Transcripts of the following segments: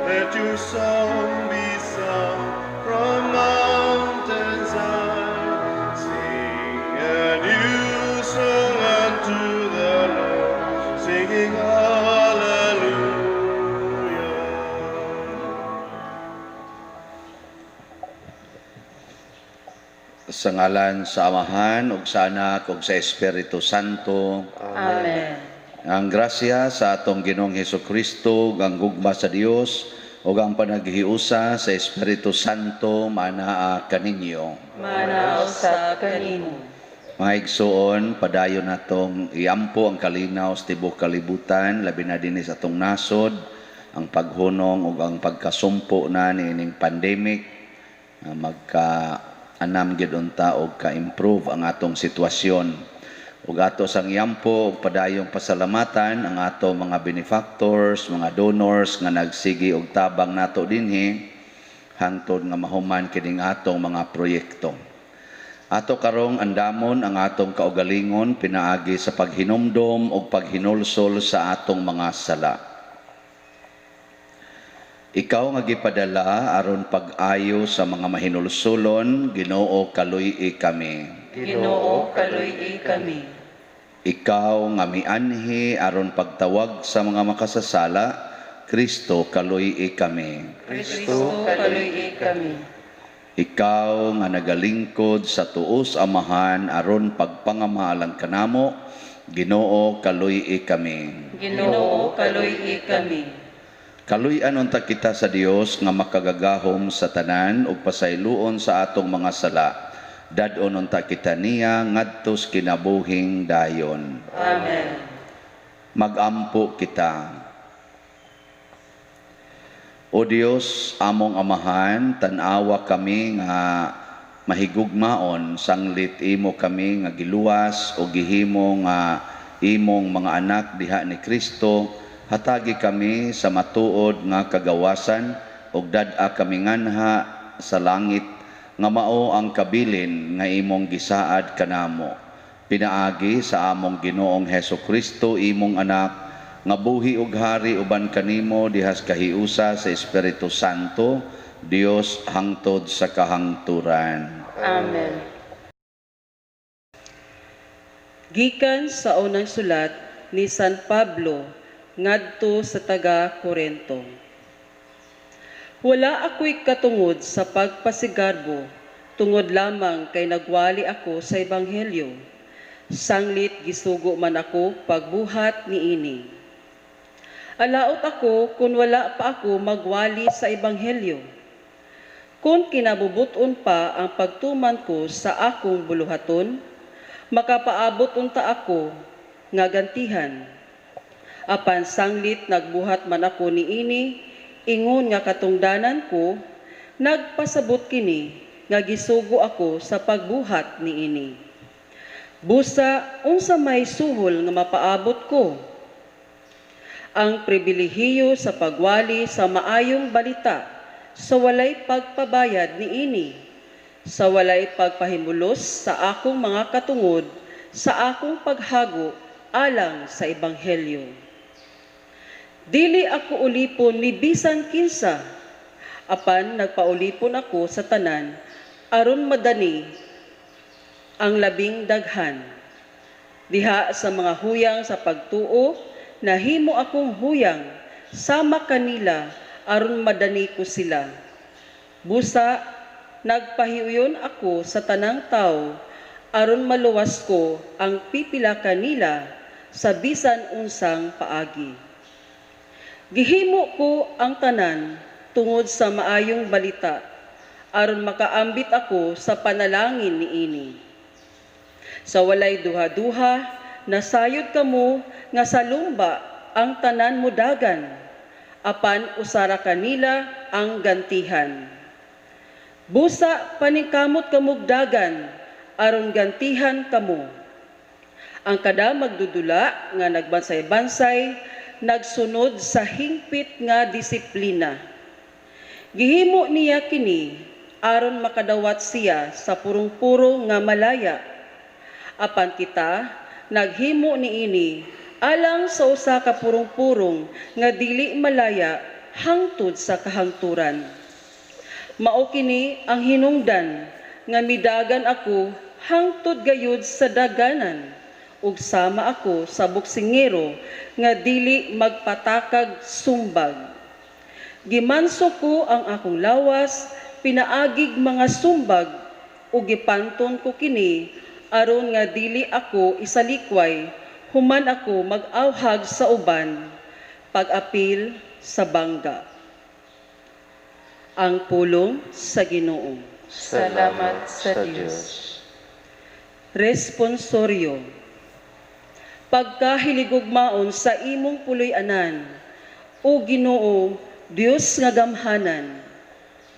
Let your song be sung from mountains high. Sing a new song unto the Lord, singing hallelujah. Sa ngalan sa Amahan, ug sa Anak, ug sa Espiritu Santo. Amen. Ang grasya sa atong Ginoong Hesukristo, ang gugma sa Dios, ug ang panaghiusa sa Espiritu Santo manaa kaninyo. Manaw sa kanimo. Mga igsoon, padayon natong iampo ang kalinaw sa tibuok kalibutan, labi na dinhi sa atong nasod, ang paghunong ug ang pagkasumpo na niining pandemic, magka-anam gid unta og ka-improve ang atong sitwasyon. Ug ato sang iampo ug padayong pasalamatan ang ato mga benefactors, mga donors nga nagsigi og tabang nato dinhi hangtod nga mahuman kining atong mga proyekto. Ato karong andamon ang atong kaugalingon pinaagi sa paghinumdom ug paghinulsol sa atong mga sala. Ikaw nga gipadala aron pag-ayo sa mga mahinulsolon, Ginoo kaluy-i kami. Ginoo kaluy-i kami. Ikaw nga mianhi aron pagtawag sa mga makasasala, Kristo kaluy-i kami. Kristo kaluy-i kami. Ikaw nga nagalingkod sa tuos Amahan aron pagpangamahalan kanamo, Ginoo kaluy-i kami. Ginoo kaluy-i kami. Kaluy-an unta kita sa Dios nga makagagahom sa tanan ug pasayloon sa atong mga sala. Dadon unta kita niya ngadtos kinabuhing dayon. Amen. Magampo kita. O Dios, among Amahan, tan-awa kami nga mahigugmaon, sanglit imo kami nga giluwas o gihimo nga imong mga anak diha ni Kristo, hatagi kami sa matuod nga kagawasan ug dad-a kami nganha sa langit nga mao ang kabilin nga imong gisaad kanamo. Pinaagi sa among Ginoong Hesukristo imong anak nga buhi ug hari uban kanimo dihas kahiusa sa Espiritu Santo, Dios hangtod sa kahangturan. Amen. Gikan sa unang sulat ni San Pablo ngadto sa taga-Korinto. Wala ako'y katungod sa pagpasigarbo, tungod lamang kay nagwali ako sa Ebanghelyo. Sanglit gisugo man ako pagbuhat niini. Alaot ako kung wala pa ako magwali sa Ebanghelyo. Kung kinabubuton pa ang pagtuman ko sa akong buluhaton, makapaabot unta ako nga gantihan. Apan sanglit nagbuhat man ako niini, ingon nga katungdanan ko, nagpasabot kini nga gisugo ako sa pagbuhat niini. Busa unsa may suhol nga mapaabot ko? Ang pribilehiyo sa pagwali sa maayong balita, sa walay pagpabayad niini, sa walay pagpahimulos sa akong mga katungod, sa akong paghago alang sa Ebanghelyo. Dili ako ulipon ni bisan kinsa, apan nagpaulipon ako sa tanan, aron madani ang labing daghan. Diha sa mga huyang sa pagtuo, nahimo akong huyang, sama kanila, aron madani ko sila. Busa, nagpahiuyon ako sa tanang tao, aron maluwas ko ang pipila kanila sa bisan unsang paagi. Gihimo ko ang tanan tungod sa maayong balita, aron makaambit ako sa panalangin niini. Sa walay duha-duha, nasayod kamo nga sa lumba ang tanan mudagan, apan usara kanila ang gantihan. Busa paningkamot kamugdagan, aron gantihan kamo. Ang kada magdudula nga nagbansay-bansay, nagsunod sa hingpit nga disiplina. Gihimo niya kini aron makadawat siya sa purong-purong nga malaya. Apan kita naghimo niini alang sa usa ka purong-purong nga dili malaya hangtod sa kahangturan. Mao kini ang hinungdan nga midagan ako hangtod gayud sa daganan, ug sama ako sa boksingero nga dili magpatakag sumbag. Gimanso ko ang akong lawas, pinaagig mga sumbag, ug gipanton ko kini aron nga dili ako isalikway, human ako mag-awhag sa uban, pag-apil sa bangga. Ang pulong sa Ginoo. Salamat sa Diyos. Responsoryo. Pagkahiligugmaon sa imong puloy-anan, o Ginoo, Dios nga gamhanan.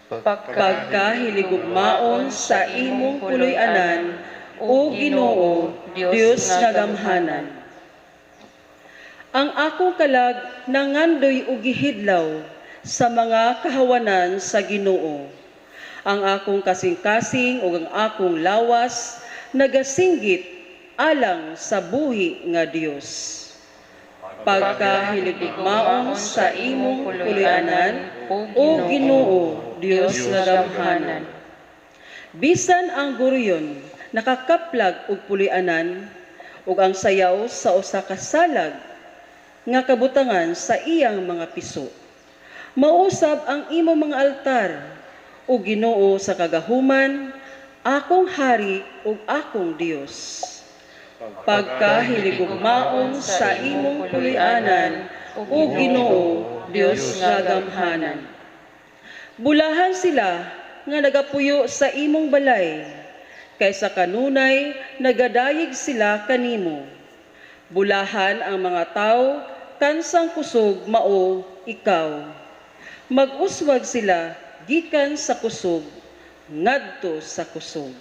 Pagkahiligugmaon sa imong puloy-anan, o Ginoo, Dios nga gamhanan. Ang akong kalag nangandoy og gihidlaw sa mga kahawanan sa Ginoo. Ang akong kasing-kasing ug ang akong lawas nagasinggit alang sa buhi nga Dios. Pagkahiligugmaon sa imong puloy-anan, o Ginoo, Dios nga gamhanan. Bisan ang guryon nakakaplag og puloy-anan ug ang sayaw sa usa ka salag nga kabutangan sa iyang mga piso. Mausab ang imong mga altar, o Ginoo sa kagahuman, akong hari ug akong Dios. Pagkahiligugmaon sa imong puloy-anan, o Ginoo, Dios nga gamhanan. Bulahan sila nga nagapuyo sa imong balay, kaysa kanunay nagadayig sila kanimo. Bulahan ang mga tao kansang kusog mao ikaw. Mag-uswag sila gikan sa kusog ngadto sa kusog.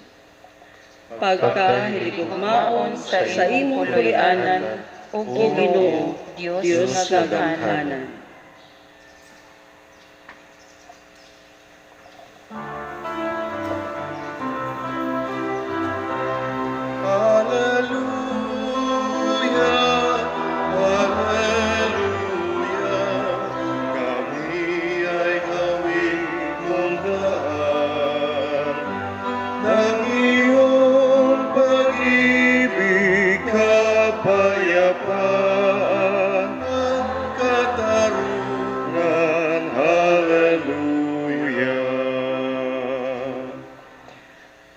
Pagkahiligugmaon sa imong puloy-anan, o Ginoo, Dios nga gamhanan. Hallelujah, hallelujah. Kami ay gawin mong daan ng iyong pag-ibig, kapayapaan at katarungan. Hallelujah.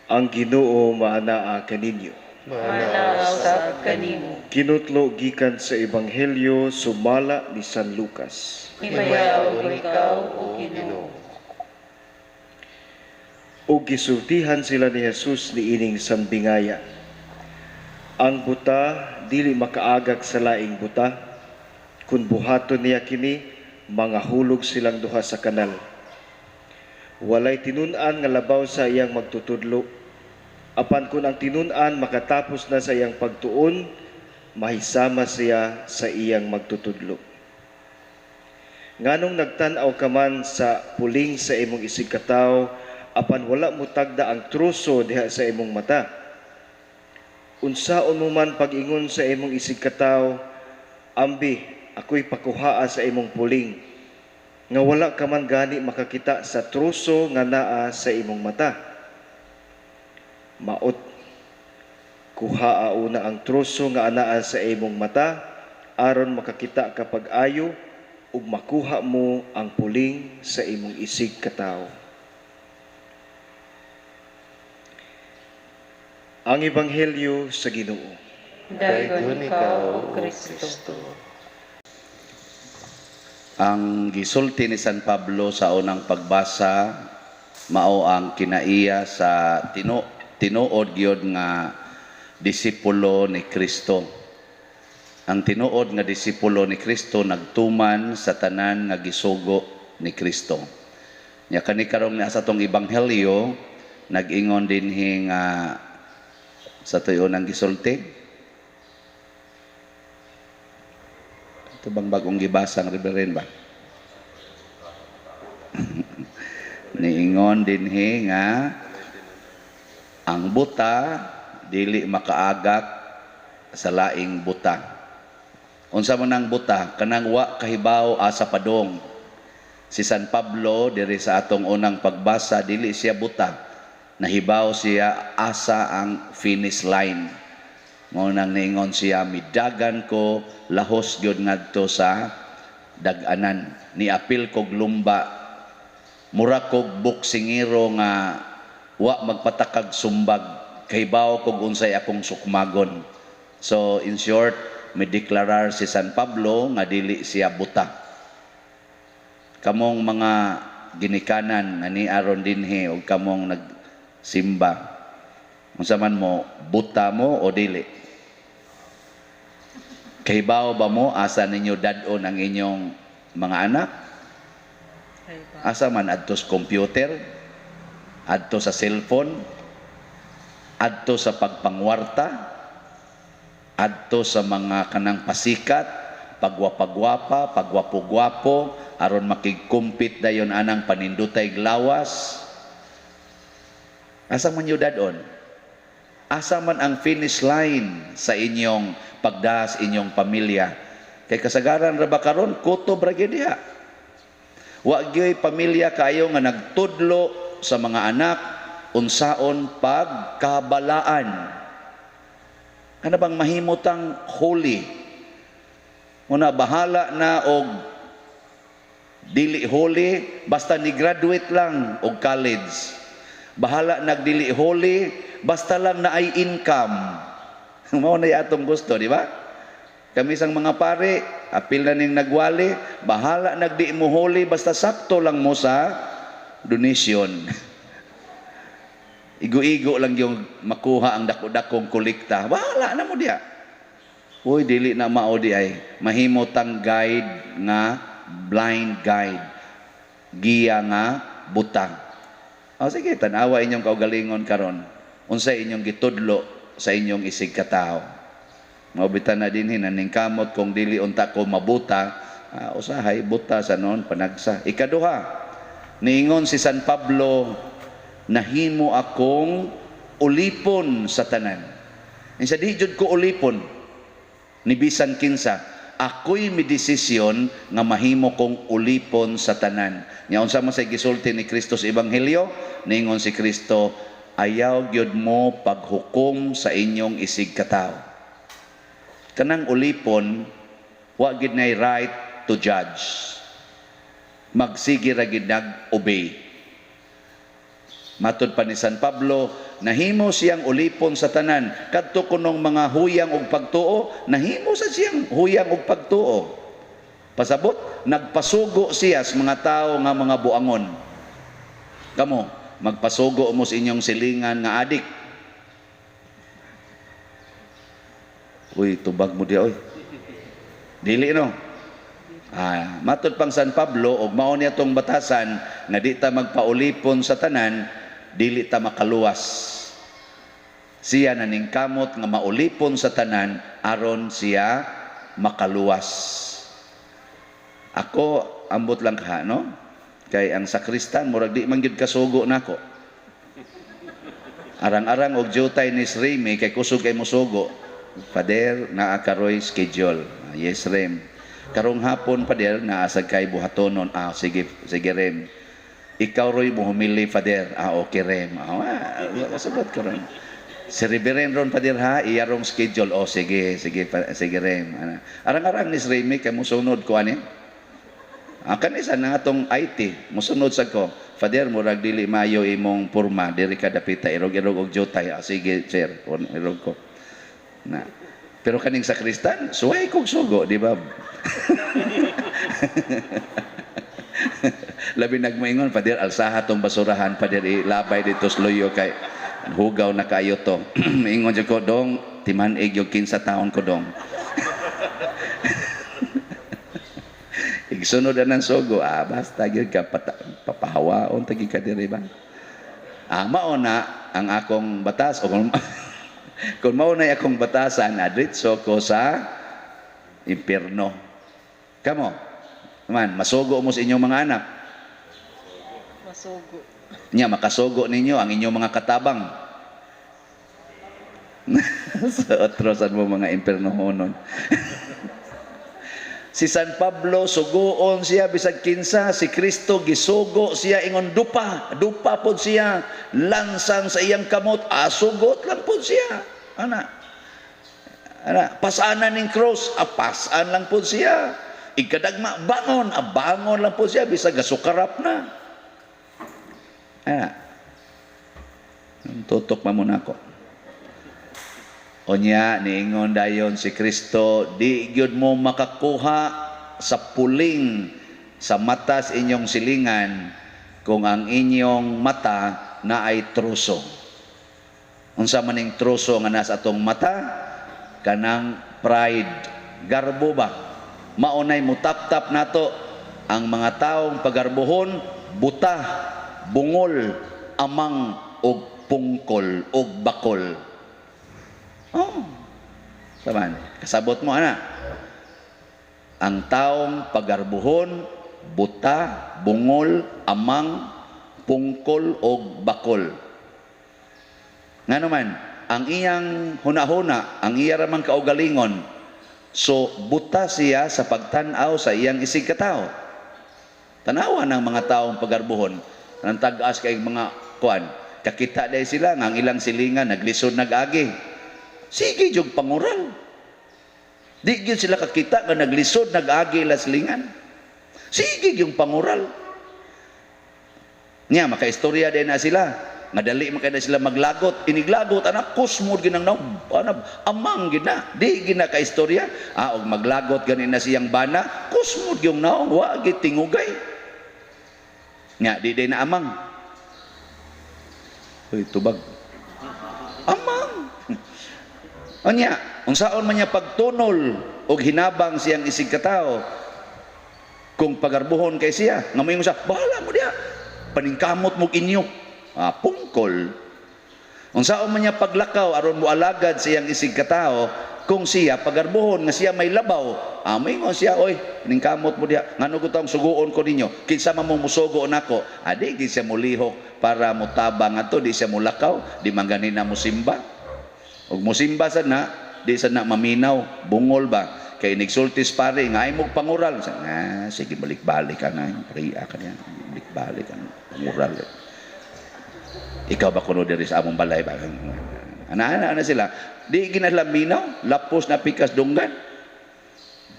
Ang Ginoo maanaa kaninyo. Manausap kanimo. Kinutlo gikan sa Ebanghelyo sumala ni San Lucas. Himayaw mo ikaw, o Ginoo. O gisultihan sila ni Jesus ni ining sambingaya. Ang buta dili makaagag sa laing buta, kun buhaton niya kini, mangahulog silang duha sa kanal. Walay tinun-an nga labaw sa iyang magtutudlo. Apan kun ang tinun-an makatapos na sa iyang pagtuon, mahisama siya sa iyang magtutudlo. Nganong nagtan-aw ka man sa puling sa imong isig katawo, apan wala mo tagda ang truso diha sa imong mata. Unsaon mo man pag-ingon sa imong isig katawo, ambi, ako'y pakuhaa sa imong puling, nga wala ka man gani makakita sa truso nga naa sa imong mata. Maot, kuhaa una ang truso nga anaa sa imong mata, aron makakita ka pag-ayo, ug makuha mo ang puling sa imong isig katawo. Ang Ebanghelyo sa Ginoo. Dayon ikaw, o Kristo. Ang gisulti ni San Pablo sa unang pagbasa, mao ang kinaiya sa tinuod gyud nga disipulo ni Kristo. Ang tinuod nga disipulo ni Kristo nagtuman sa tanan nga gisugo ni Kristo. Nya kani karong na sa tong ebanghelyo nag-ingon dinhi nga sa tuyo nang gisulti. Ito bang bagong gibasa ng Reverend ba? Niingon dinhi nga ang buta dili makaagak sa laing buta. Unsa man ang buta? Kanang wa kahibaw asa padong. Si San Pablo diri sa atong unang pagbasa dili siya buta. Nahibaw siya asa ang finish line. Mao nang niingon siya, midagan ko lahos gyud ngadto sa dag-anan. Niapil kog lumba. Mura kog boksingero nga wa magpatakag sumbag. Kahibaw kog unsay akong sukmagon. So in short, may deklarar si San Pablo nga dili siya buta. Kamong mga ginikanan nga ni aron dinhi o kamong nagsimba, unsa man mo, buta mo o dili? Kahibaw ba mo asa ninyo dadon ang inyong mga anak? Asa man, adto sa computer, adto sa cellphone, adto sa pagpangwarta, adto sa mga kanang pasikat, pagwapagwapa, pagwapo-gwapo, aron makigkumpit dayon anang panindutay glawas. Asa man yu dadon? Asa man ang finish line sa inyong pagdas inyong pamilya? Kay kasagaran ra ba karon kutob ra gyud diha. Wa gyud pamilya kayo nga nagtudlo sa mga anak unsaon pagkabalaan. Ano bang mahimutang holy? Muna bahala na og dili holy, basta ni graduate lang og college. Bahala nagdili holy, basta lang na ay income. Mao na atong gusto, di ba? Kami sang mga pare, apil na ning nagwali, bahala nagdi mo holy, basta sakto lang mo sa donation. Igo-igo lang yung makuha ang dako-dakong kolekta. Bahala na mo diya. Uy, dili na mao di ay. Mahimotang guide nga blind guide, giya nga butang. O sige, tanawa inyong kaugalingon karon. Unsay inyong gitudlo sa inyong isig katao. Mabitan na din hinaning kamot kung dili unta ko mabuta, usahay buta sa noon panagsa. Ikaduha, niingon si San Pablo, nahimo akong ulipon sa tanan. Sa di jud ko ulipon ni bisan kinsa. Ako'y may desisyon nga mahimo kong ulipon sa tanan. Nya unsa man say gisulti ni Kristo sa Ebanghelyo, ningon si Kristo, ayaw gyud mo paghukom sa inyong isig katao. Kanang ulipon, wa gid nay right to judge. Magsige ra gid nag-obey. Matod pa ni San Pablo, nahimo siyang ulipon sa tanan. Kadto kunong mga huyang og pagtuo, nahimo sa siyang huyang og pagtuo. Pasabot, nagpasugo siya sa mga tao nga mga buangon. Kamo, magpasugo mo sa inyong silingan nga adik. Uy, tubag mo diya, oy. Dili no? Matod pang San Pablo, og mao niya tong batasan, nga di ta magpaulipon sa tanan, dili ta makaluwas. Siya naningkamot nga maulipon sa tanan aron siya makaluwas. Ako ambot lang ka, no? Kay ang sakristan murag di man gyud kasugo nako. Arang-arang og jutay ni Srimi kay kusog kay mosugo. Pader naa karoy schedule. Yes, Rem. Karong hapon pader naa sa kay buhatonon. Sige Rem. Ikaw roy mo humili, Father. Okay, Rem. Sabat ko ron. Si Reverend ron, Father, ha? Iyarong schedule. Sige, Rem. Arang-arang ni Remi, kay musunod ko, ani? Kanisa na atong IT, musunod sa ko. Father, murag dili mayo imong purma. Diri ka dapita, irog-irog og jutay. Sige, sir. Irog ko. Pero kaning sakristan, suway kong sugo, di ba? Labi nagmoingon, Pader, alsaha tong basurahan, Pader, ilabay dito sloyo kay hugaw na kayo to. Ingon dyan ko, dong, timanig yung 15 taon ko, dong. Igsunod na ng sugo, basta yun ka, papahawaon, tagi ka diri ba? Mauna ang akong batas, o kung mauna akong batasan, adritso ko sa impierno. Kamo? Man, masugo mo sa inyong mga anak. Masugo. Nya, makasugo ninyo ang inyong mga katabang. Sa otrosan mo mga imperno honon. Si San Pablo suguon siya bisag kinsa, si Kristo gisugo siya ingon dupa pod siya, lansang sa iyang kamot, sugot lang pod siya. Ana, pasanan ning cross, pasan lang pod siya. Ikadagma bangon, bangon lang pod siya bisag gasukarap na. Tutok man muna ko. Onya, niingon dayon si Kristo, di gyud mo makakuha sa puling sa mata sa inyong silingan kung ang inyong mata na ay truso. Unsa maning truso nga nasa atong mata? Kanang pride. Garbo ba? Maunay mutap-tap nato ang mga taong pagarbuhon, buta, bungol, amang, og pungkol, og bakol. Saman, kasabot mo ana. Ang taong pagarbuhon, buta, bungol, amang, pungkol og bakol. Nga naman, ang iyang hunahuna, ang iya ramang kaugalingon, so buta siya sa pagtanaw sa iyang isig katao. Tanawa ng mga taong pagarbuhon, nang tag-as kay mga kuan, kakita day sila nga ang ilang silingan naglisod nag-agi. Sige jug pangural. Di gyud sila kakita nga naglisod nag-agi la silingan. Sige yung pangural. Nya makaistorya din na sila. Madali man kay na sila maglagot. Iniglagot anak kusmod ginang amang gina. Di gina kaistorya. Og maglagot ganin na siyang bana, kusmod yung naong wa gid tingugay. Nya di na amang. Uy, tubag. Amang. Anya, unsaon man niya pagtunol o hinabang siyang isig katao kung pagarbuhon kay siya, nga mo yung sa, bahala mo diya, paningkamot mo inyo, pungkol. Unsaon man niya paglakaw, aron mo alagad siyang isig katao, kung siya pagarbuhon, nga siya may labaw, may mo siya, oy, paningkamot mo diya, nga nugutang suguon ko ninyo, kinsa man mo musugo nako, di siya mulihok para mutabang ato, di siya mulakaw, di man ganin na musimba. Og musimba sad na, di sad na maminaw, bungol ba? Kay nigsultis pare, nga ay mo pangural. Sige, balik-balik ka na, priya ka niya, balik-balik ka na, pangural. Ikaw ba kuno diri sa among balay ba? Ana sila, di ginalaminaw, lapos na pikas dunggan.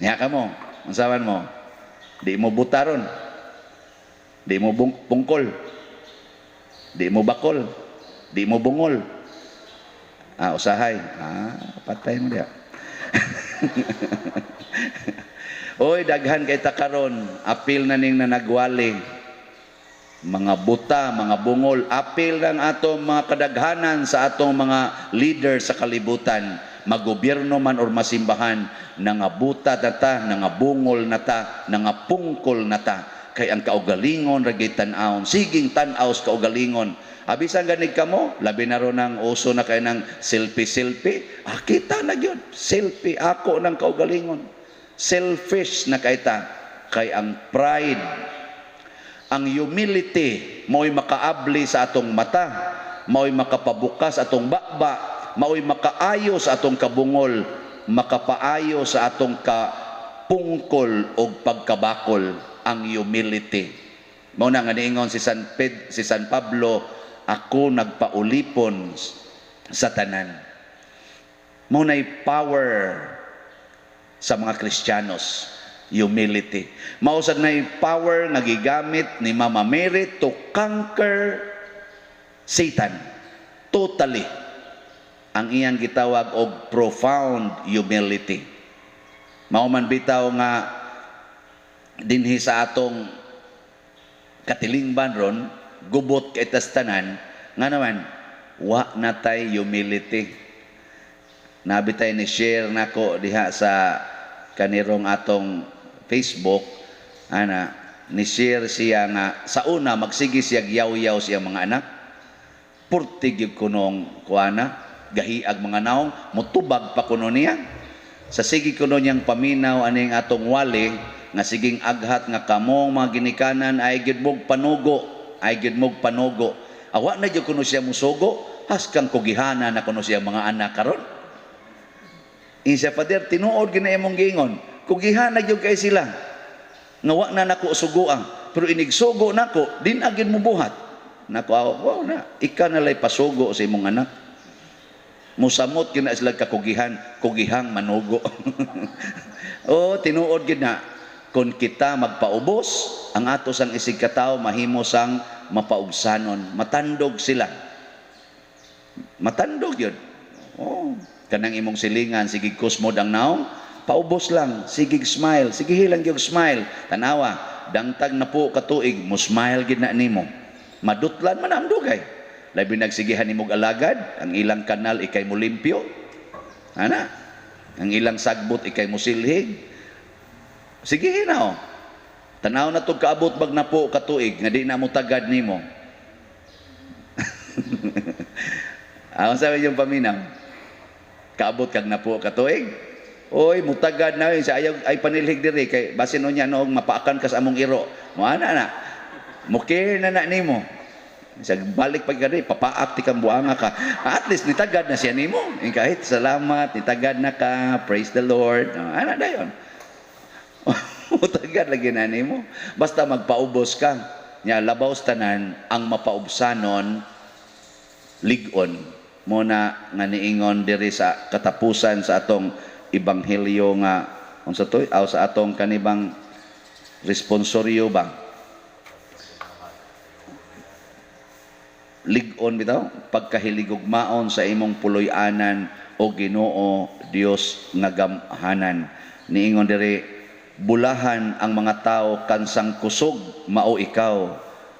Niya ka mo, ang saban mo, di mo butaron, di mo pungkol, di mo bakol, di mo bungol. Usahay. Patay mo diya. Oy, daghan kay takaron, apil na ning nanagwali. Mga buta, mga bungol, apil lang atong mga kadaghanan sa atong mga leader sa kalibutan. Magobyerno man or masimbahan, nangabuta na ta, nangabungol na ta, nangapungkol na ta. Kay ang kaugalingon ragay tan-awon, siging tan-aw sa kaugalingon. Abisan ganig ka mo, labi na ron ng uso na kayo ng selfie. Kita na yun, selfie, ako ng kaugalingon. Selfish na kaita, kay ang pride, ang humility, mao'y makaabli sa atong mata, mao'y makapabukas atong bakba, mao'y makaayo sa atong kabungol, makapaayo sa atong kapungkol o pagkabakol, ang humility. Mao na nga niingon si San Pablo, ako nagpaulipon sa tanan. Mao na'y power sa mga Kristiyanos, humility. Mao sad na'y power nga gigamit ni Mama Mary to conquer Satan totally. Ang iyang gitawag og profound humility. Mao man bitaw nga dinhi sa atong katilingban ron, gubot kay tastanan, nga naman, wa natay humility. Nabitay ni share nako diha sa kanirong atong Facebook, ni share siya nga, sa una, magsigi siya yaw-yaw siya mga anak, purtig kunong kuana, gahiag mga naong, mutubag pa kuno niya. Sa sige kuno niyang paminaw, aning atong wali, nga siging aghat nga kamong mga ginikanan, ay gidmog panugo, awa na dyan kuno siya musugo, haskang kugihana na kuno siya mga anak karon. Isa pader, tinuod gina imong gingon, Kugihan na gyud kay sila. Nga na nako suguang, pero inigsugo nako, din agin mo buhat. Nako, wow na, ika na lay pasugo sa imong anak. Musamot yun na sila kakugihan, kugihang manugo. O, tinuod yun na, kung kita magpaubos, ang atos ang isig katao, mahimo sang mapaubsanon. Matandog sila. Matandog yun. Oh, kanang imong silingan, sige kusmod ang naong, paubos lang, sige smile, sige hilang yung smile. Tanawa, dangtag na po katuig, mo smile gid na nimo. Madutlan man ang dugay. Labi nagsigihan nimog alagad, ang ilang kanal ikay mo limpyo. Ana, ang ilang sagbot ikay mo silhig. Sige na oh. Tanaw na to kaabot bag na po katuig, nga di na mo tagad nimo. Ang sabi yung paminaw, kaabot kag na po katuig. Oy, mutagad na yun, sa ayaw ay panilhig diri kay basin no niya noong mapaakan ka sa among iro. Mo ana na. Mukir na nimo. Sa balik pag gani, papaak ti kang buanga ka. At least nitagad na siya nimo. Kahit salamat, nitagad na ka, praise the Lord. Ana dayon. Mutagad lagi na nimo. Basta magpaubos ka. Nya labaw tanan ang mapaubsanon ligon. Muna nga niingon diri sa katapusan sa atong ebanghelyo nga unsa to aw sa atong kanibang responsoryo ba? Ligon bitaw pagkahiligugmaon sa imong puloy-anan o Ginoo Dios nga gamhanan. Niingon diri bulahan ang mga tao kansang kusog mao ikaw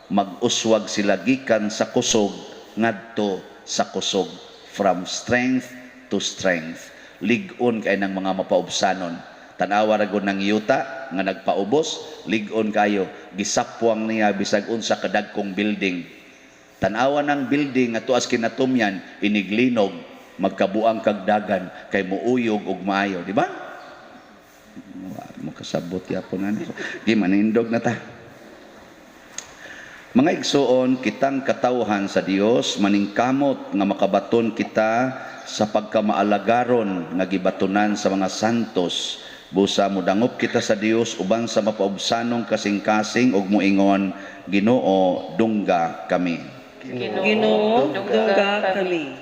mag-uswag sila gikan sa kusog ngadto sa kusog, from strength to strength. Ligon kay ng mga mapaubsanon. Tanawa ra gud ng yuta nga nagpaubos, ligon kayo gisapwang niya bisag unsa kadagkong building. Tanawa ng building nga tuas kinatumyan iniglinog, magkabuang kag dagan kay muuyog og maayo, di ba? Mo kasabot yapon ani. Di manindog na ta. Mga igsoon, kitang katawhan sa Dios maningkamot nga makabaton kita sa pagkamaalagaron nga gibatunan sa mga santos. Busa mudangop kita sa Dios uban sa mapaubsanong kasing-kasing ug muingon, Ginoo, dungga kami. Ginoo, dungga kami.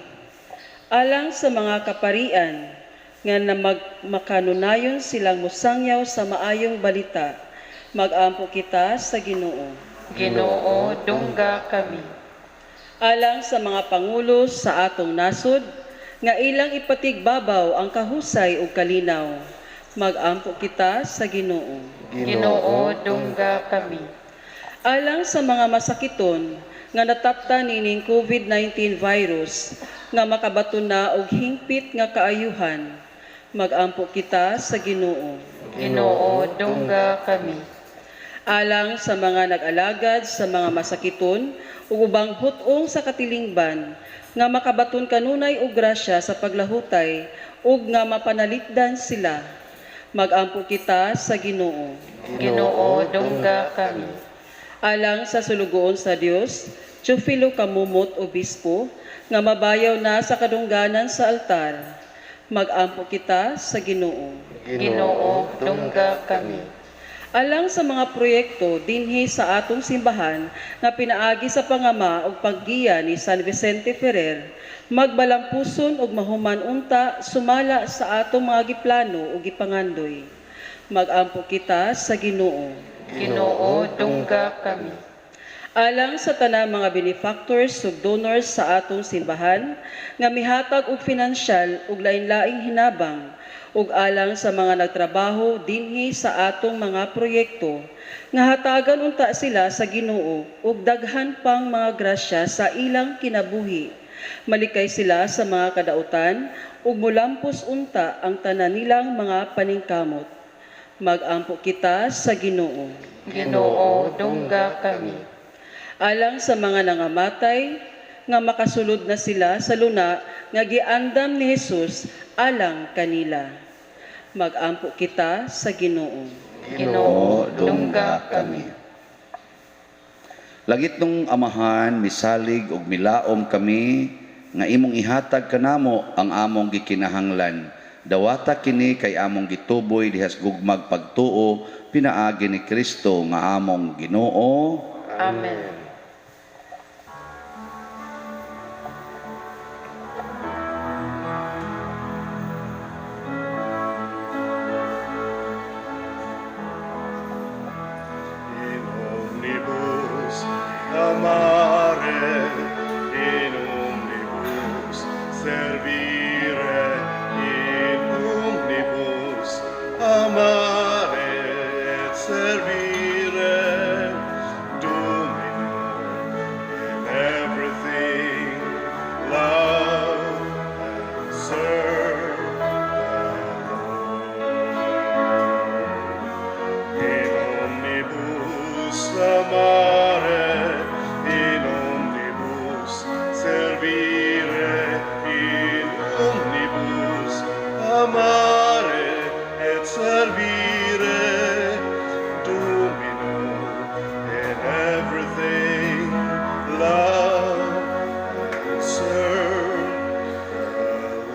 Alang sa mga kaparian nga makanunayon silang musangyaw sa maayong balita, mag-ampo kita sa Ginoo. Ginoo, dungga kami. Alang sa mga pangulo sa atong nasod, nga ilang ipatigbabaw ang kahusay ug kalinaw, mag-ampo kita sa Ginoo. Ginoo, dungga kami. Alang sa mga masakiton, nga nataptan nining COVID-19 virus, nga makabato na og hingpit nga kaayuhan, mag-ampo kita sa Ginoo. Ginoo, dungga kami. Alang sa mga nag-alagad sa mga masakiton ug ubang hutong sa katilingban nga makabaton kanunay og grasya sa paglahutay ug nga mapanalitdan sila, mag-ampo kita sa Ginoo. Ginoo, dungga kami. Alang sa sulugoon sa Dios, Teofilo Kamumot Obispo nga mabayaw na sa kadungganan sa altar, mag-ampo kita sa Ginoo. Ginoo, dungga kami. Alang sa mga proyekto dinhi sa atong simbahan nga pinaagi sa pangama ug paggiya ni San Vicente Ferrer, magbalampuson ug mahuman unta sumala sa atong mga giplano ug gipangandoy. Mag-ampo kita sa Ginoo. Ginoo, dungga kami. Alang sa tanang mga benefactors ug donors sa atong simbahan nga mihatag og pinansyal ug lain-laing hinabang, ug alang sa mga nagtrabaho dinhi sa atong mga proyekto nga hatagan unta sila sa Ginoo ug daghan pang mga grasya sa ilang kinabuhi. Malikay sila sa mga kadautan ug mulampos unta ang tanan nilang mga paningkamot. Mag-ampo kita sa Ginoo. Ginoo, dungga kami. Alang sa mga nangamatay nga makasulod na sila sa luna nga giandam ni Hesus alang kanila. Mag-ampo kita sa Ginoo. Ginoo, dungga kami. Langit nung Amahan, misalig ug milaom kami nga imong ihatag kanamo ang among gikinahanglan Dawata kini kay among gituboy dihas gugmag pagtuo pinaagi ni Kristo nga among Ginoo. Amen. In omnibus amare, in omnibus servire, in omnibus amare et servire, Domino in everything love and serve the Lord. In omnibus amare, in omnibus servire, in omnibus amare et servire, Domino in everything love and serve the Lord.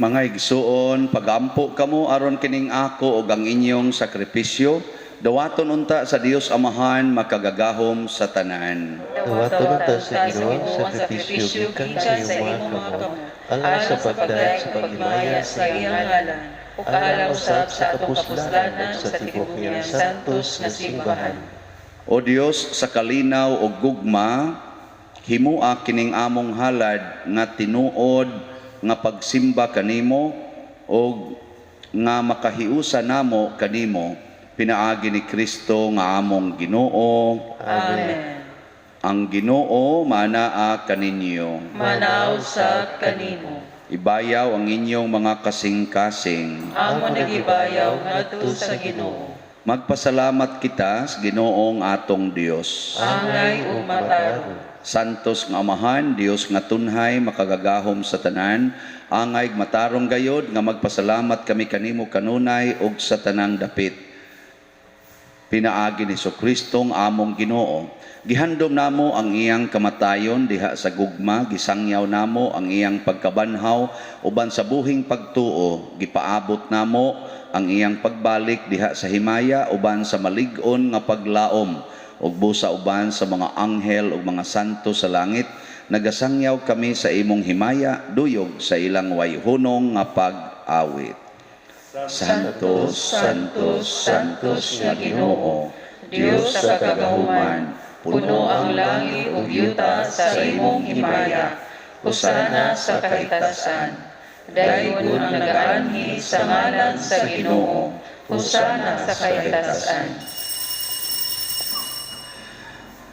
Mga igsuon, pagampo kamo aron kining ako ug ang inyong sakripisyo, dawaton unta sa Dios Amahan makagagahom sa tanan. Dawaton unta sa Ginoo ang sakripisyo gikan sa imong mga kamot, alang sa pagdayeg sa pagmaya sa iyang ngalan, ug alang usab sa atong kapuslanan sa tibuok niyang santos nga simbahan. O Dios sa kalinaw ug gugma, himua kining among halad nga tinuod nga pagsimba kanimo o nga makahiusa namo kanimo pinaagi ni Kristo nga among Ginoo. Amen. Ang Ginoo manaa kaninyo. Manaw sa kanimo. Ibayaw ang inyong mga kasing-kasing. Amo nagibayaw ngadto sa Ginoo. Magpasalamat kita sa Ginoong atong Dios. Angay ug mataro. Santos nga Amahan, Dios nga tunhay makagagahom sa tanan, angay matarong gayod nga magpasalamat kami kanimo kanunay ug sa tanang dapit. Pinaagi ni Jesucristo ang among Ginoo. Gihandom namo ang iyang kamatayon diha sa gugma, gisangyaw namo ang iyang pagkabanhaw uban sa buhing pagtuo, gipaabot namo ang iyang pagbalik diha sa himaya uban sa malig-on nga paglaom ug busa uban sa mga anghel ug mga santo sa langit. Nagasangyaw kami sa imong himaya duyog sa ilang wayhunong nga pag-awit. Santos, Santos, Santos nga Ginoo, Dios sa kagahuman, Puno ang langit ug yuta sa imong himaya. Hosana sa kahitasan. Dayon ang nagaanhi sa ngalan sa Ginoo. Hosana sa kahitasan.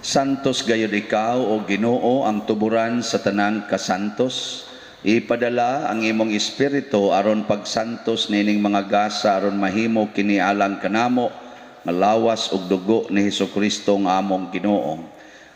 Santos gayud ikaw o Ginoo ang tuburan sa tanang kasantos. Ipadala ang imong espiritu aron pagsantos nining mga gasa aron mahimo kini alang kanamo nga lawas ug dugo ni Hesukristo nga among Ginoo.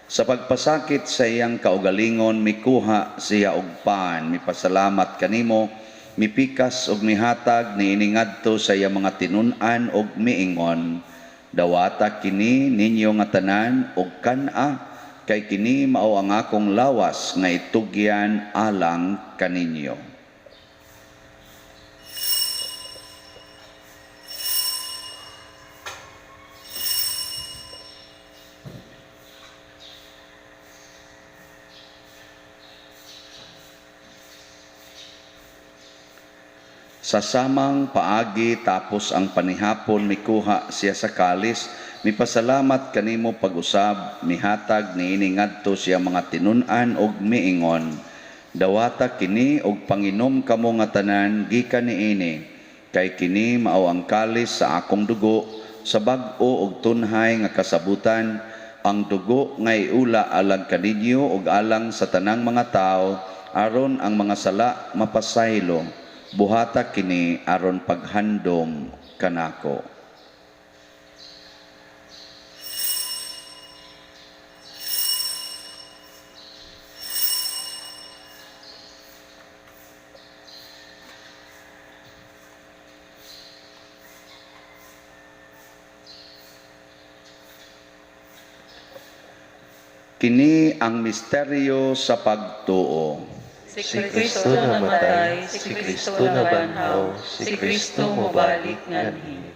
Sa pagpasakit sa iyang kaugalingon mikuha siya og pan, mipasalamat kanimo, mipikas ug mihatag niini ngadto sa iyang mga tinun-an ug miingon. Dawata kini ninyo nga tanan ug kan-a, kay kini mao ang akong lawas nga itugyan alang kaninyo. Sa samang paagi tapos ang panihapon mikuha siya sa kalis, mipasalamat kanimo pag-usab, mihatag niini ngadto siya mga tinun-an ug miingon. Dawata kini og panginom kamo nga tanan gikan niini, kay kini mao ang kalis sa akong dugo, sa bag-o ug tunhay nga kasabutan, ang dugo nga iula alang kaninyo ug alang sa tanang mga tao, aron ang mga sala mapasaylo. Buhata kini aron paghandom kanako. Kini ang misteryo sa pagtuo. Si Kristo namatay, si Kristo nabanhaw, si Kristo mobalik nganhi.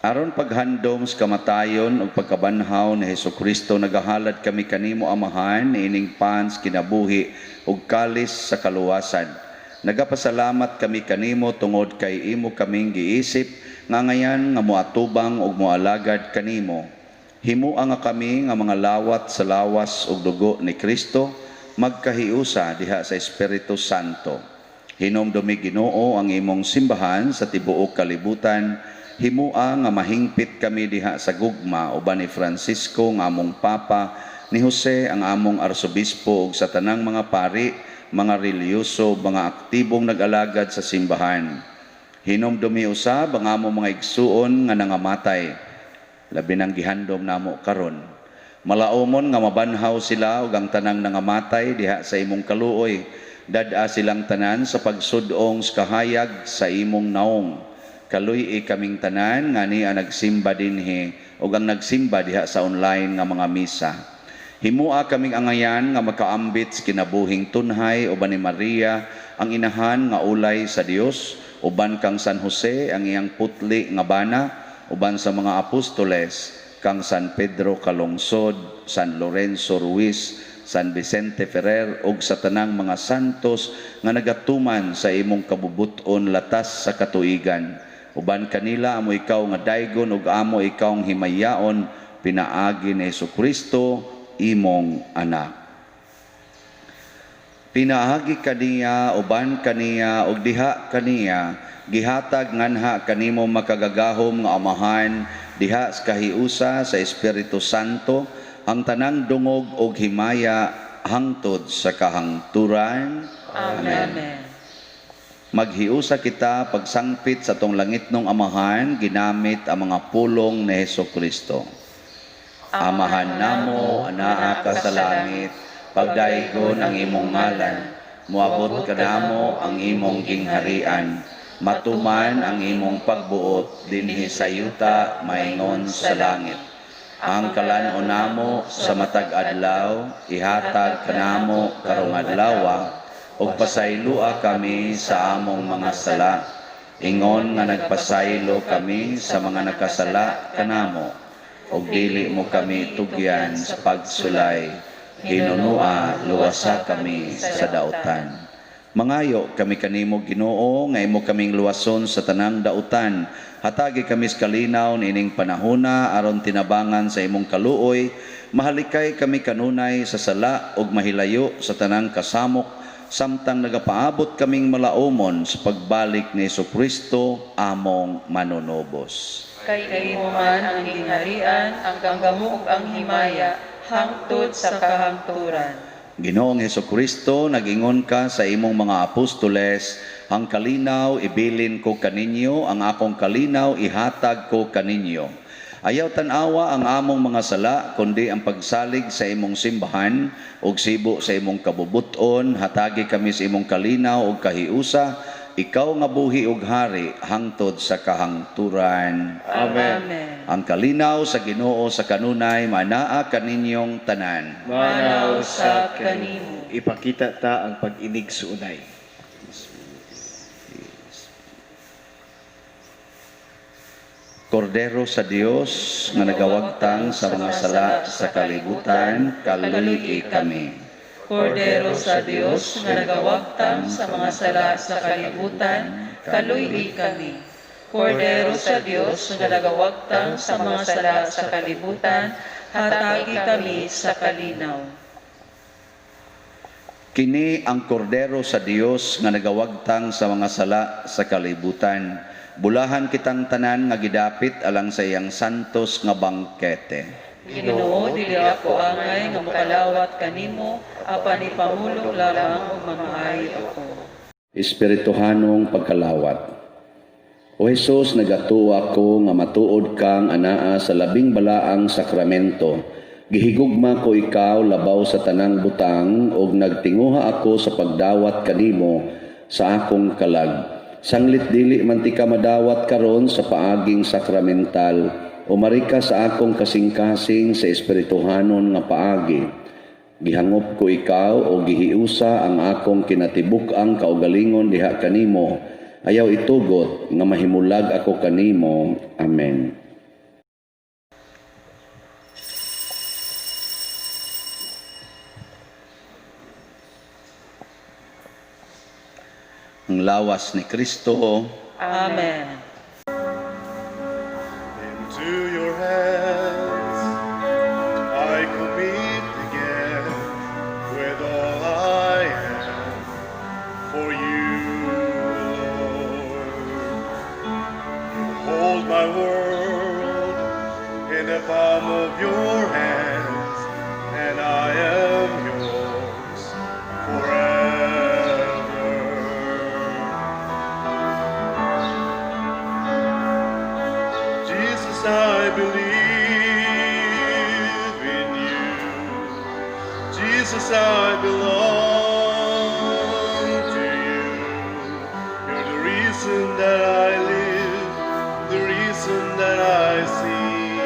Aron paghandom sa kamatayon ug pagkabanhaw ni Hesukristo, nagahalad kami kanimo Amahan ining pans kinabuhi ug kalis sa kaluwasan. Nagapasalamat kami kanimo tungod kay imo kaming giisip nga ngayan nga moatubang ug moalagad kanimo. Himuha nga kami nga mga lawat sa lawas ug dugo ni Kristo magkahiusa diha sa Espiritu Santo. Hinomdumi Ginoo ang imong simbahan sa tibuok kalibutan. Himua nga mahingpit kami diha sa gugma uban ni Francisco nga among Papa, ni Jose ang among Arsobispo ug sa tanang mga pari, mga reliyoso, mga aktibong nag-alagad sa simbahan. Hinomdumi usab ang among mga igsuon nga nangamatay, labi nang gihandom namo karon. Malaumon nga mabanhaw sila ug ang tanang nangamatay diha sa imong kaluoy. Dad-a silang tanan sa pagsudong sa kahayag sa imong naong. Kaluy kaming tanan nga niya nagsimba dinhi ug ang nagsimba diha sa online nga mga misa. Himua kaming angayan nga makaambit sa kinabuhing tunhay uban ni Maria ang inahan nga ulay sa Dios, uban kang San Jose ang iyang putli nga bana, uban sa mga apostoles kang San Pedro Calungsod, San Lorenzo Ruiz, San Vicente Ferrer ug sa tanang mga santos nga nagatuman sa imong kabubuton latas sa katuigan. Uban kanila amo ikaw nga daygon ug amo ikaw ang himayaon pinaagi ni Hesukristo imong anak. Pinaagi kaniya uban kaniya ug diha kaniya gihatag nganha kanimo makagagahom nga Amahan diha sa kahiusa sa Espiritu Santo ang tanang dungog ug himaya hangtod sa kahangturan. Amen. Maghiusa kita pagsangpit sa tong langitnong Amahan ginamit ang mga pulong ni Hesukristo. Amahan namo anaa ka sa langit, pagdaygon ang imong ngalan, moabot kanamo ang imong gingharian, matuman ang imong pagbuot dinhi sa yuta maingon sa langit. Ang kalan-on namo sa matag adlaw ihatag kanamo karong adlaw, ug pasaylua kami sa among mga sala, ingon nga nagpasaylo kami sa mga nakasala kanamo, ug dili mo kami tugyan sa pagsulay, hinunua luwasa kami sa dautan. Mangayo kami kanimo Ginoo nga imo kaming luwason sa tanang dautan. Hatagi kami sa kalinaw nining panahona aron tinabangan sa imong kaluoy. Mahalikay kami kanunay sa sala ug mahilayo sa tanang kasamok, samtang nagapaabot kaming malaumon sa pagbalik ni Hesukristo among manunobos. Kay imo man ang gingharian, ang ganggamok ang himaya, hangtod sa kahangturan. Ginoong Hesukristo, nag-ingon ka sa imong mga apostoles, ang kalinaw ibilin ko kaninyo, ang akong kalinaw ihatag ko kaninyo. Ayaw tanawa ang among mga sala, kundi ang pagsalig sa imong simbahan, ug sibo sa imong kabubuton, hatagi kami sa imong kalinaw ug kahiusa, ikaw nga buhi ug hari, hangtod sa kahangturan. Amen. Ang kalinaw sa Ginoo sa kanunay, manaa kaninyong tanan. Manaw sa kanimo. Ipakita ta ang pag-inig sa unay. Kordero sa Dios nga nagawagtang sa mga sala sa kalibutan, kaluy kami. Kordero sa Dios nga nagawagtang sa mga sala sa kalibutan, kaluy kami. Kordero sa Dios nga nagawagtang sa mga sala sa kalibutan, hatagi kami sa kalinaw. Kini ang kordero sa Dios nga nagawagtang sa mga sala sa kalibutan. Bulahan kitang tanan nga gidapit alang sa iyang santos nga bangkete. Ginoo, dili ako angay nga makalawat kanimo, apan ipamulong lamang ug mamahay ako. Espirituhanong pagkalawat. O Jesus, nagatuwa ko nga matuod kang anaa sa labing balaang sakramento. Gihigugma ko ikaw labaw sa tanang butang ug nagtinguha ako sa pagdawat kanimo sa akong kalag. Sanglit dili man ti ka madawat karon sa paaging sakramental, umari ka sa akong kasing-kasing sa espirituhanon nga paagi. Gihangop ko ikaw o gihiusa ang akong kinatibuk-ang kaugalingon diha kanimo. Ayaw itugot nga mahimulag ako kanimo. Amen. Ang lawas ni Kristo. Amen. Into your hands I commit again with all I am for you, Lord. You hold my world in the palm of your hands, and I am yours forever. Jesus, I believe in you. Jesus, I belong to you. You're the reason that I live, the reason that I see,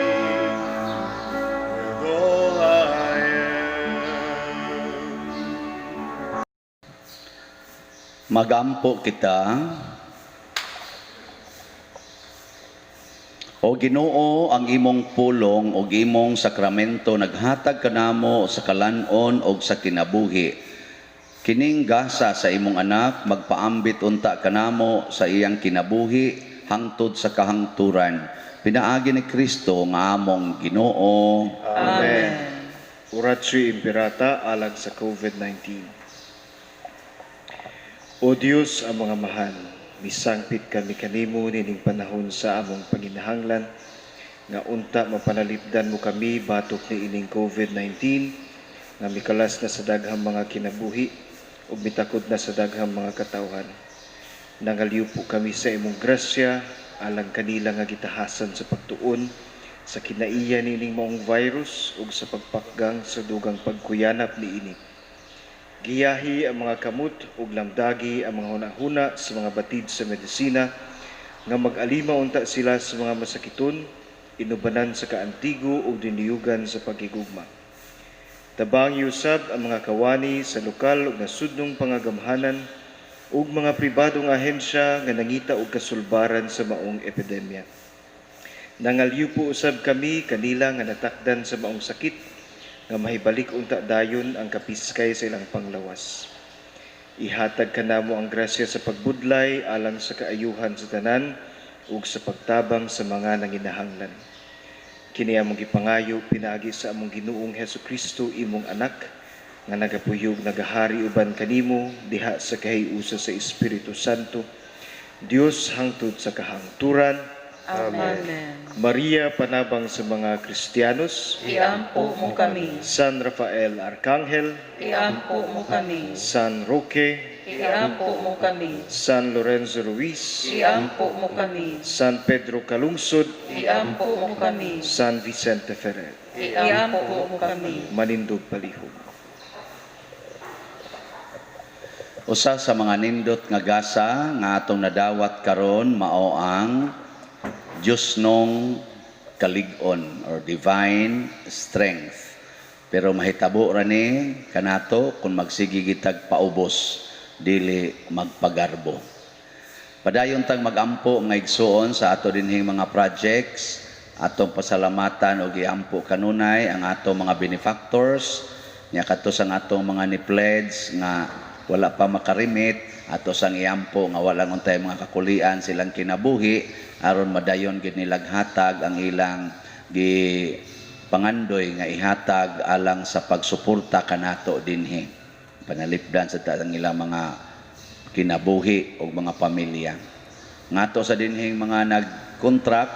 with all I am. Magampo kita. O Ginoo, ang imong pulong o imong sakramento naghatag kanamo sa kalanon o sa kinabuhi. Kining gasa sa imong anak magpaambit unta kanamo sa iyang kinabuhi hangtod sa kahangturan. Pinaagi ni Kristo nga among Ginoo. Amen. Oratio Imperata alang sa COVID-19. O Diyos ang mga mahal, misangpit kami kanimo nining panahon sa among panginahanglan, nga unta mapanalipdan mo kami batok ni ining COVID-19, nga mikalas na sa daghang mga kinabuhi, o mitakod na sa daghang mga katawhan. Nangaliw po kami sa imong grasya, alang kanila nga gitahasan sa pagtuon, sa kinaiya nining maong virus, ug sa pagpakgang sa dugang pagkuyanap ni ini. Giyahi ang mga kamot ug lamdagi ang mga hunahuna sa mga batid sa medisina nga mag-alima unta sila sa mga masakiton, inubanan sa kaantigo ug diniyugan sa pagigugma. Tabang yusab ang mga kawani sa lokal ug nasudnong pangagamhanan ug mga pribadong ahensya nga nangita og kasulbaran sa maong epidemya. Nangalyu po usab kami kanila nga natakdan sa maong sakit nga mahibalik unta dayon ang kapiskay sa ilang panglawas. Ihatag kanamo ang grasya sa pagbudlay alang sa kaayuhan sa tanan ug sa pagtabang sa mga nanginahanglan. Kini among gipangayo pinaagi sa among Ginoong Hesukristo imong anak nga nagapuyog nagahari uban kanimo diha sa kahiusa sa Espiritu Santo, Dios hangtod sa kahangturan. Amen. Maria, panabang sa mga Kristiyanos, Iampo mo kami. San Rafael Arcangel, Iampo mo kami. San Roque, Iampo mo kami. San Lorenzo Ruiz, Iampo mo kami. San Pedro Calungsod, Iampo mo kami. San Vicente Ferrer, Iampo mo kami. Manindog Palihog. Usa sa mga nindot nga gasa nga atong nadawat karon mao ang Diyos nung kalig-on or divine strength. Pero mahitabo ra ni kanato kung magsigi gitag paubos dili magpagarbo. Padayon tang magampo nga igsuon sa ato dinhing mga projects, atong pasalamatan og giampo kanunay ang atong mga benefactors, nya kadto sang atong mga ni-pledge nga wala pa makarimit, ato sang iampo nga wala untay mga kakulian silang kinabuhi aron madayon gid nilag hatag ang ilang gi pangandoy nga ihatag alang sa pagsuporta kanato dinhi panalipdan sa ang ilang mga kinabuhi o mga pamilya. Ngato sa dinhing mga nag-contract,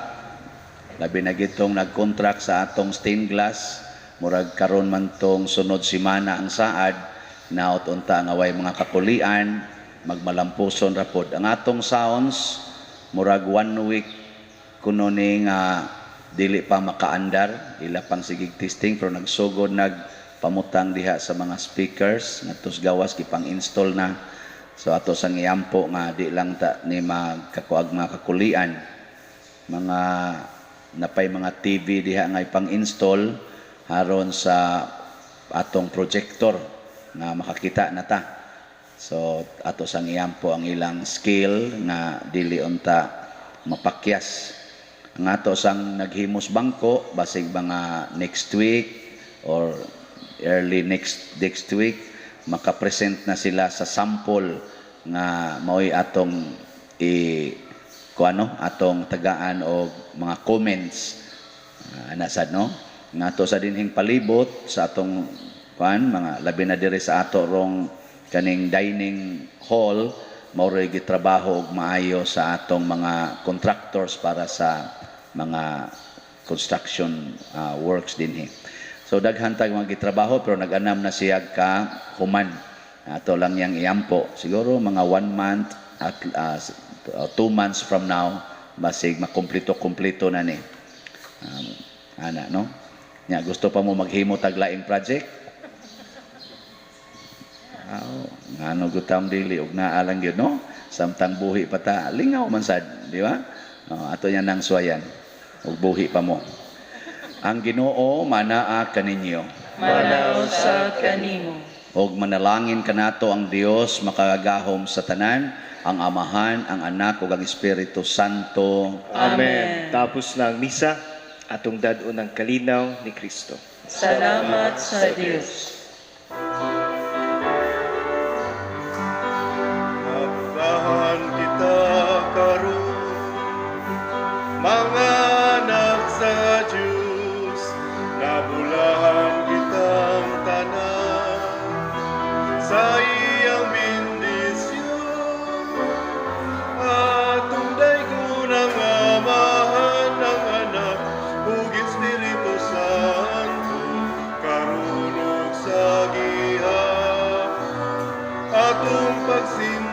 labi na gitong nag-contract sa atong stained glass, murag karon man tong sunod semana ang saad, naot unta nga way mga kakulian, magmalampuson ra pod. Ang atong sounds, murag 1 week kuno ni nga dili pa makaandar, ila pang sigig testing pero nagsugod nagpamutang diha sa mga speakers ngadtos gawas gipang-install na. So ato sang iampo nga di lang ta ni magkakuag mga kakulian, mga napay mga TV diha nga ipang-install haron sa atong projector nga makakita na ta. So ato sang iyampo ang ilang skill nga dili unta mapakyas. Ang ato sang naghimos bangko basig mga next week or early next week makapresent na sila sa sample nga mao'y atong atong tagaan og mga comments anasad no nga ato sa dinhing palibot sa atong mga labi na diri sa ato rong kaning dining hall mao'y gitrabaho og maayo sa atong mga contractors para sa mga construction works dinhi. So daghan tag mga gitrabaho pero nag-anam na siya ka human. Ato lang yang iyampo. Siguro mga 1 month at 2 months from now basig makumpleto na ni. No? Nya gusto pa mo maghimo tag laing project? Ngano gutam dili og naa lang gyud no? Samtang buhi pa ta, lingaw man sad, di ba? Ato yan nang suwayan. Og buhi pa mo. Ang Ginoo manaa kaninyo. Manaw sa kanimo. Og manalangin kanato ang Dios makagahom sa tanan, ang Amahan, ang Anak ug ang Espiritu Santo. Amen. Tapos na ang misa, atong dadon ng kalinaw ni Kristo. Salamat sa Dios. Nagdahan kita karon, mga anak sa Diyos, nabulahan kitang tanan sa iyang bendisyon. Atong daygunang Amahan, ang Anak ug Espiritu Santo, karon ug sa gihapon atong pagsin